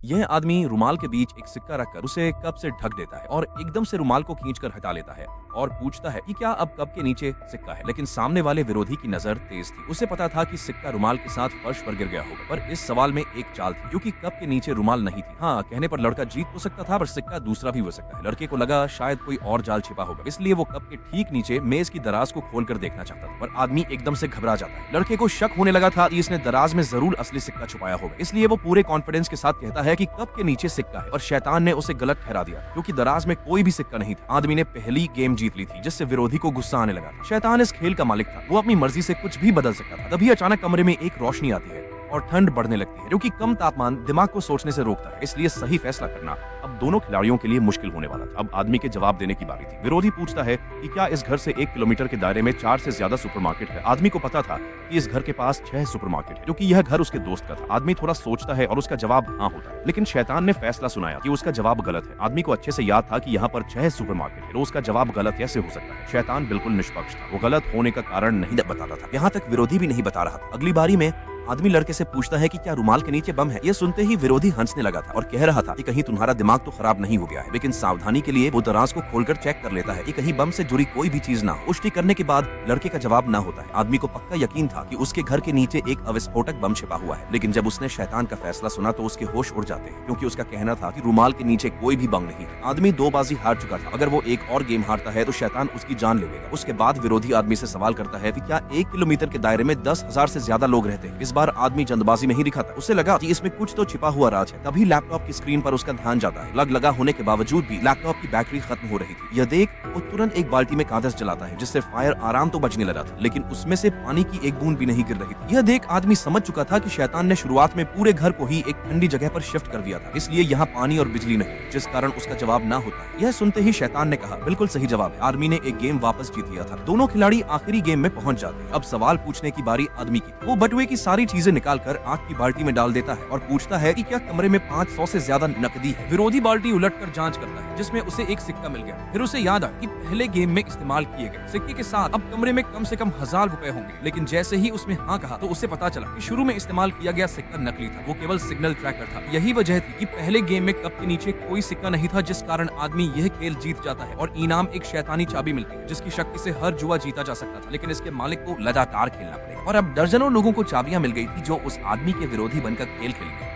यह आदमी रुमाल के बीच एक सिक्का रखकर उसे कप से ढक देता है और एकदम से रुमाल को खींचकर हटा लेता है और पूछता है कि क्या अब कप के नीचे सिक्का है। लेकिन सामने वाले विरोधी की नजर तेज थी। उसे पता था कि सिक्का रुमाल के साथ फर्श पर गिर गया होगा, पर इस सवाल में एक चाल थी क्योंकि कप के नीचे रुमाल नहीं थी। हाँ, कहने पर लड़का जीत तो सकता था, पर सिक्का दूसरा भी हो सकता है। लड़के को लगा शायद कोई और जाल छिपा होगा, इसलिए वो कप के ठीक नीचे मेज की दराज को खोलकर देखना चाहता था। पर आदमी एकदम से घबरा जाता है। लड़के को शक होने लगा था कि इसने दराज में जरूर असली सिक्का छुपाया होगा, इसलिए वो पूरे कॉन्फिडेंस के साथ कहता है कि कप के नीचे सिक्का है। और शैतान ने उसे गलत ठहरा दिया क्योंकि दराज में कोई भी सिक्का नहीं था। आदमी ने पहली गेम जीत ली थी, जिससे विरोधी को गुस्सा आने लगा था। शैतान इस खेल का मालिक था, वो अपनी मर्जी से कुछ भी बदल सकता था। तभी अचानक कमरे में एक रोशनी आती है और ठंड बढ़ने लगती है, क्योंकि कम तापमान दिमाग को सोचने से रोकता है। इसलिए सही फैसला करना अब दोनों खिलाड़ियों के लिए मुश्किल होने वाला था। अब आदमी के जवाब देने की बारी थी। विरोधी पूछता है कि क्या इस घर से 1 किलोमीटर के दायरे में 4 से ज्यादा सुपरमार्केट है। आदमी को पता था कि इस घर के पास 6 सुपरमार्केट है, क्योंकि यह घर उसके दोस्त का था। आदमी थोड़ा सोचता है और उसका जवाब हाँ होता है, लेकिन शैतान ने फैसला सुनाया कि उसका जवाब गलत है। आदमी को अच्छे से याद था कि यहाँ पर 6 सुपरमार्केट है, तो उसका जवाब गलत कैसे हो सकता है। शैतान बिल्कुल निष्पक्ष था, वो गलत होने का कारण नहीं बताता था। यहाँ तक विरोधी भी नहीं बता रहा था। अगली बारी में आदमी लड़के से पूछता है कि क्या रुमाल के नीचे बम है। यह सुनते ही विरोधी हंसने लगा था और कह रहा था कि कहीं तुम्हारा दिमाग तो खराब नहीं हो गया है। लेकिन सावधानी के लिए वो दराज को खोलकर चेक कर लेता है कि कहीं बम से जुड़ी कोई भी चीज ना हो। पुष्टि करने के बाद लड़के का जवाब ना होता है। आदमी को पक्का यकीन था कि उसके घर के नीचे एक अविस्फोटक बम छिपा हुआ है। लेकिन जब उसने शैतान का फैसला सुना तो उसके होश उड़ जाते हैं, क्योंकि उसका कहना था कि रुमाल के नीचे कोई भी बम नहीं है। आदमी 2 बाजी हार चुका था। अगर वो एक और गेम हारता है तो शैतान उसकी जान ले लेगा। उसके बाद विरोधी आदमी से सवाल करता है कि क्या 1 किलोमीटर के दायरे में 10,000 से ज्यादा लोग रहते हैं। इस बार आदमी जल्दबाजी में ही दिखा था। उसे लगा कि इसमें कुछ तो छिपा हुआ राज है। तभी लैपटॉप की स्क्रीन पर उसका ध्यान जाता है। लग लगा होने के बावजूद भी लैपटॉप की बैटरी खत्म हो रही थी। यह देख वो तुरंत एक बाल्टी में कागज जलाता है, जिससे फायर आराम तो बचने लगा था, लेकिन उसमें से पानी की एक बूंद भी नहीं गिर रही थी। यह देख आदमी समझ चुका था कि शैतान ने शुरुआत में पूरे घर को ही एक ठंडी जगह पर शिफ्ट कर दिया था, इसलिए यहाँ पानी और बिजली नहीं, जिस कारण उसका जवाब ना होता है। यह सुनते ही शैतान ने कहा, बिल्कुल सही जवाब है। आदमी ने एक गेम वापस जीत लिया था। दोनों खिलाड़ी आखिरी गेम में पहुंच जाते हैं। अब सवाल पूछने की बारी आदमी की। वो बटुए की सारी चीजें निकालकर आग की बाल्टी में डाल देता है और पूछता है कि क्या कमरे में 500 से ज्यादा नकदी है। विरोधी बाल्टी उलटकर जांच करता है, जिसमें उसे एक सिक्का मिल गया। फिर उसे याद आया कि पहले गेम में इस्तेमाल किए गए सिक्के के साथ अब कमरे में कम से कम 1000 रुपए होंगे। लेकिन जैसे ही उसने हाँ कहा तो उसे पता चला कि शुरू में इस्तेमाल किया गया सिक्का नकली था, वो केवल सिग्नल ट्रैकर था। यही वजह थी कि पहले गेम में कप के नीचे कोई सिक्का नहीं था, जिस कारण आदमी यह खेल जीत जाता है और इनाम एक शैतानी चाबी मिलती है, जिसकी शक्ति से हर जुआ जीता जा सकता था। लेकिन इसके मालिक को लगातार खेलना पड़ेगा और अब दर्जनों लोगों को चाबियां मिल गई थी जो उस आदमी के विरोधी बनकर खेल खेलेंगे।